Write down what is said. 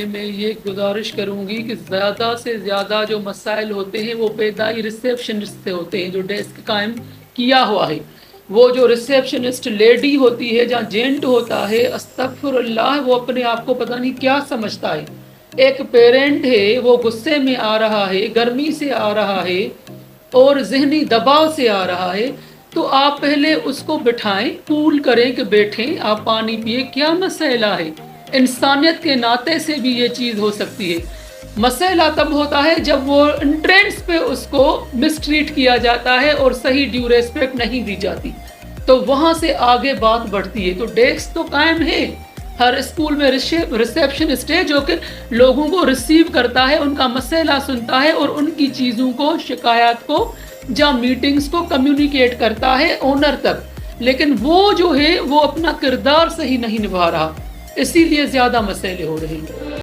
میں یہ گزارش کروں گی کہ زیادہ سے زیادہ جو مسائل ہوتے ہیں وہ پیدائی ریسیپشنسٹ سے ہوتے ہیں، جو ڈیسک قائم کیا ہوا ہے، وہ جو ریسیپشنسٹ لیڈی ہوتی ہے جہاں جینٹ ہوتا ہے، استغفر اللہ، وہ اپنے آپ کو پتہ نہیں کیا سمجھتا ہے۔ ایک پیرنٹ ہے، وہ غصے میں آ رہا ہے، گرمی سے آ رہا ہے اور ذہنی دباؤ سے آ رہا ہے، تو آپ پہلے اس کو بٹھائیں، کول کریں کہ بیٹھیں، آپ پانی پیے، کیا مسئلہ ہے؟ انسانیت کے ناطے سے بھی یہ چیز ہو سکتی ہے۔ مسئلہ تب ہوتا ہے جب وہ انٹرنس پہ اس کو مسٹریٹ کیا جاتا ہے اور صحیح ڈیو ریسپیکٹ نہیں دی جاتی، تو وہاں سے آگے بات بڑھتی ہے۔ تو ڈیسک تو قائم ہے، ہر اسکول میں ریسیپشنسٹ ہے جو کہ لوگوں کو ریسیو کرتا ہے، ان کا مسئلہ سنتا ہے اور ان کی چیزوں کو، شکایات کو یا میٹنگز کو کمیونیکیٹ کرتا ہے اونر تک، لیکن وہ جو ہے وہ اپنا کردار صحیح نہیں نبھا رہا، اسی لیے زیادہ مسئلے ہو رہے ہیں۔